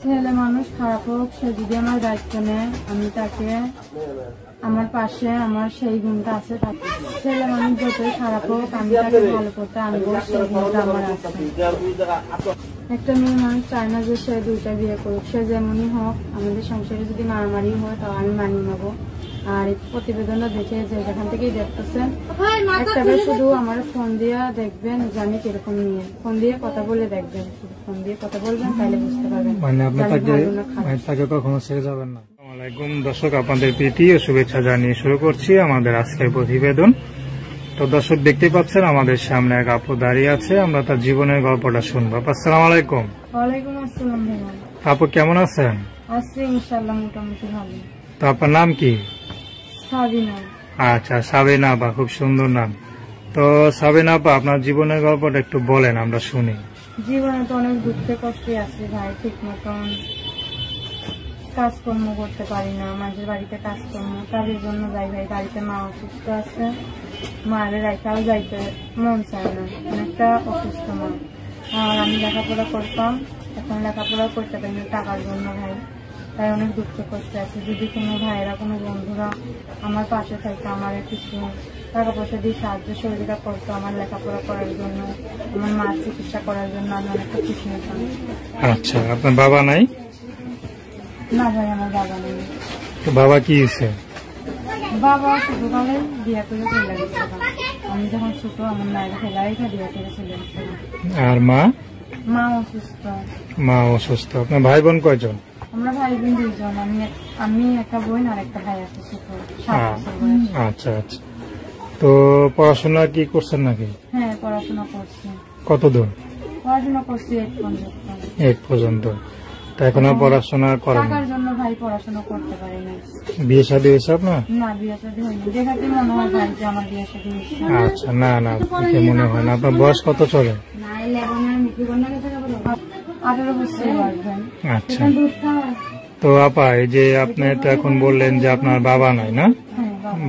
ছেলে মানুষ খারাপ হোক, সে যদি আমার দায়িত্ব নেয়, আমি তাকে আমার পাশে আমার সেই গুণটা আছে। ছেলে মানুষ যতই খারাপ হোক, আমি তাকে ভালো করতে আনবো, সেই গুণটা আমার আছে। একটা মেয়ে মানুষ চায় না যে সে দুইটা বিয়ে করুক, সে যেমনই হোক। আমাদের সংসারে যদি মারামারি হয় তাও আমি মানিয়ে নেবো। আর এই প্রতিবেদনটা দেখে যে যেখান থেকেই দেখতেছেন, একটা শুধু আমার ফোন দিয়ে দেখবেন যে আমি কিরকম নিয়ে, ফোন দিয়ে কথা বলে দেখবেন, শুধু ফোন দিয়ে কথা বলবেন, তাহলে বুঝতে পারবেন। মানে আপনি তাকে কখনো ছেড়ে যাবেন না। আসসালামু আলাইকুম দর্শক, আপনাদের প্রীতি ও শুভেচ্ছা জানিয়ে শুরু করছি আমাদের আজকের প্রতিবেদন। তো দর্শক দেখতে পাচ্ছেন আমাদের সামনে এক আপু দাঁড়িয়ে আছে, আমরা তার জীবনের গল্পটা শুনবো। আসসালামু আলাইকুম। ওয়ালাইকুম আসসালাম। আপু কেমন আছেন? আছি ইনশাআল্লাহ, মোটামুটি ভালো। তো আপনার নাম কি? সাবিনা। আচ্ছা, সাবিনা আপা, খুব সুন্দর নাম। তো সাবিনা আপা, আপনার জীবনের গল্পটা একটু বলেন, আমরা শুনি। জীবনে তো অনেক দুঃখে কষ্টে আছে ভাই, ঠিক মতন কাজকর্ম করতে পারি না, মাঝের বাড়িতে কাজকর্ম কাজের জন্য যাই ভাই। বাড়িতে মা অসুস্থ আছে, মায়ের রেখাও যাইতে মন চায় না, অনেকটা অসুস্থ মা। আর আমি লেখাপড়া করতাম, এখন লেখাপড়া করতে পারি না টাকার জন্য ভাই, তাই অনেক দুঃখে কষ্টে আছে। যদি কোনো ভাইয়েরা, কোনো বন্ধুরা আমার পাশে থাকে, আমার কিছু টাকা পয়সা দিয়ে সাহায্য সহযোগিতা করতো আমার লেখাপড়া করার জন্য, আমার মার চিকিৎসা করার জন্য, আমি অনেকটা খুশি হতাম। আচ্ছা, আপনার বাবা নাই? না ভাই, আমার বাবা নেই। তো বাবা কি হয়েছে? বাবা ছোটকালে বিয়ে করে চলে গেছে, আমি যখন ছোট আমার মায়ের ফেলা রেখে বিয়ে করে চলে গেছে। আর মা? মা অসুস্থ। মা অসুস্থ। আপনার ভাই বোন কয়জন? আমরা ভাই বোন দুইজন, আমি একটা বোন আর একটা ভাই আছে ছোট। আচ্ছা আচ্ছা। তো পড়াশোনা কি করছেন নাকি? হ্যাঁ, পড়াশোনা করছি। কত দূর? পড়াশোনা করছি 8 পর্যন্ত। তা এখন আর পড়াশোনা করেন? টাকার জন্য ভাই পড়াশোনা করতে পারি না। বিয়ে শাদী হয়েছে আপনার? না, বিয়ে শাদী হয়নি। দেখাতে মনে হয় ভাই যে আমার বিয়ে শাদী হয়েছে। আচ্ছা, না না, দেখে মনে হয় না। আপনার বয়স কত চলে? 18 বছর বয়স ভাই। আচ্ছা। তো আপা, এই যে আপনি তো এখন বললেন যে আপনার বাবা নাই, না?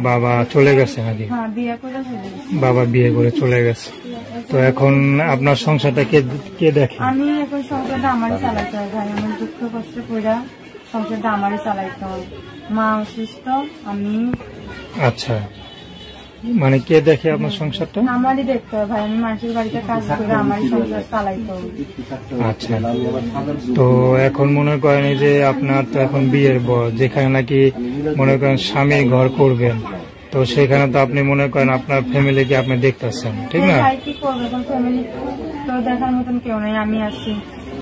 বাবা চলে গেছে নাকি? বাবা বিয়ে করে চলে গেছে। তো এখন আপনার সংসারটা কে দেখে? আমি এখন সংসারটা আমারই চালাইতে হয় ভাই, আমার দুঃখ কষ্ট করে সংসারটা আমারই চালাইতে হয়। মা অসুস্থ, আমি। আচ্ছা, মানে কে দেখে আপনার সংসারটা? আমারই দেখতে হয় ভাই, আমি মানুষের বাড়িতে কাজ করে আমারই সংসার চালাইতে হয়। আচ্ছা, তো এখন মনে করেন যে আপনার তো এখন বিয়ের বর, যেখানে নাকি মনে করেন স্বামী ঘর করবেন, তো সেখানে তো আপনি মনে করেন আপনার ফ্যামিলিকে আপনি দেখতেছেন, ঠিক না? কি করবো, এখন ফ্যামিলি তো দেখার মতন কেউ নেই, আমি আছি।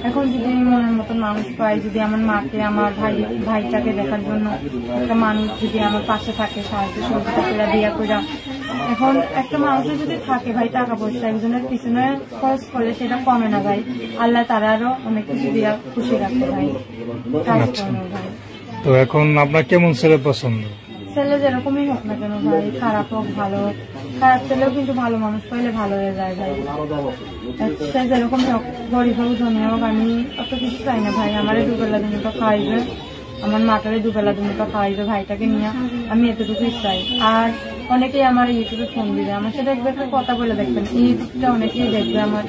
এখন যদি মনের মতন মানুষ পাই, যদি আমার মাকে, আমার ভাইটাকে দেখার জন্য একটা মানুষ যদি আমার পাশে থাকে, সাহায্য সহযোগিতা করে বিয়ে করে। এখন একটা মানুষের যদি থাকে ভাই টাকা পয়সা, একজনের পিছনে খরচ করলে সেটা কমে না ভাই, আল্লাহ তারা আরো অনেক কিছু দিয়ে খুশি রাখতে ভাই, কাজ করবো ভাই। তো এখন আপনার কেমন ছেলে পছন্দ? ছেলে যেরকমই হোক না কেন ভাই, খারাপ হোক ভালো হোক, খারাপ ছেলেও কিন্তু ভালো মানুষ পাইলে ভালো হয়ে যায় ভাই। সে যেরকমই হোক, গরিব হোক ধনী হোক, আমি অত কিছু চাই না ভাই। আমারে দুবেলা দুমুঠো খাওয়াইবে, আমার মাটারে দুবেলা দুমুঠো খাওয়াইবে, ভাইটাকে নিয়ে আমি এতটুকুই চাই। আর অনেকেই আমার ইউটিউবে ফোন দিবে, আমার সাথে একবার কথা বলে দেখবেন, ইউটিউবটা অনেকেই দেখবে, আমার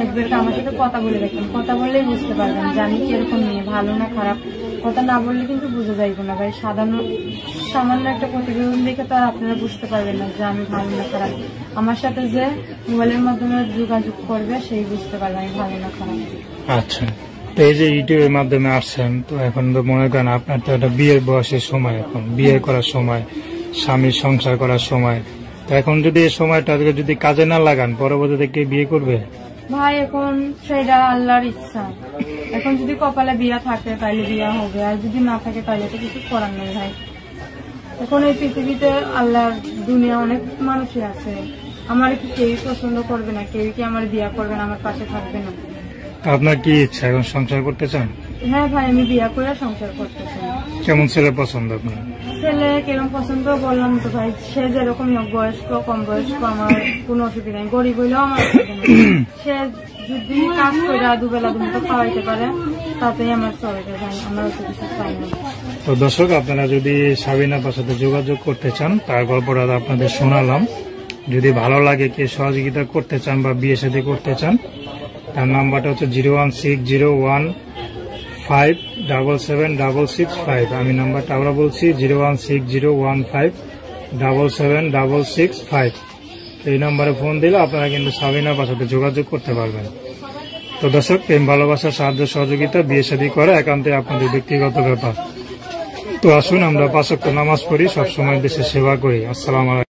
একবার আমার সাথে কথা বলে দেখবেন, কথা বললেই বুঝতে পারবেন যে আমি কিরকম নিয়ে, ভালো না খারাপ। কথা না বললে কিন্তু বুঝে যাইবো না ভাই, সামান্য একটা প্রতিবেদন দেখে তো আর আপনারা বুঝতে পারবেন না যে আমি ভালো না খারাপ। আমার সাথে যে মোবাইলের মাধ্যমে যোগাযোগ করবে সেই বুঝতে পারবে আমি ভালো না খারাপ। আচ্ছা, তো এই যে ইউটিউবের মাধ্যমে আসছেন, তো এখন তো মনে করেন আপনার তো একটা বিয়ের বয়সের সময়, এখন বিয়ে করার সময়, স্বামীর সংসার করার সময়। তো এখন যদি এই সময়টা যদি কাজে না লাগান, পরবর্তীতে কে বিয়ে করবে ভাই? এখন সেটা আল্লাহর ইচ্ছা। এখন যদি কপালে বিয়া থাকে তাইলে বিয়া হবে, আর যদি না থাকে তাইলে তো কিছু করার নেই ভাই। এখন এই পৃথিবীতে আল্লাহর দুনিয়া অনেক মানুষই আছে, আমার কি কেউই পছন্দ করবে না, কেউ কি আমার বিয়া করবে না, আমার পাশে থাকবে না। আপনার কি ইচ্ছা, এখন সংসার করতে চান? হ্যাঁ ভাই, আমি বিয়া করে সংসার করতে চাই। কেমন ছেলে পছন্দ আপনার? ছেলে কিরকম পছন্দ বললাম তো ভাই, সে যেরকম বয়স্ক কম বয়স্ক আমার কোনো অসুবিধা নেই, গরিব হইলেও আমার অসুবিধা নেই। সে যদি কাজ করে দুবেলা দুমুঠো খাওয়াইতে পারে তাতেই আমার চলে যায় ভাই, আমার অত কিছু চাই না। তো দর্শক, আপনারা যদি সাবিনা আপার সাথে যোগাযোগ করতে চান, তার গল্পটা আপনাদের শোনালাম। যদি ভালো লাগে, কে সহযোগিতা করতে চান বা বিয়ে শাদী করতে চান, তার নাম্বারটা হচ্ছে 01601 01605776665। আমি নাম্বারটা আবার বলছি 01601577665। এই নাম্বারে ফোন দিলে আপনারা কিন্তু সাবিনার সাথে যোগাযোগ করতে পারবেন। তো দর্শক, প্রেম ভালোবাসার সাহায্য সহযোগিতা বিয়ে শাদী করা একান্তে আপনাদের ব্যক্তিগত ব্যাপার। তো আসুন আমরা 5 ওয়াক্ত নামাজ পড়ি, সবসময় দেশের সেবা করি। আসসালামু আলাইকুম।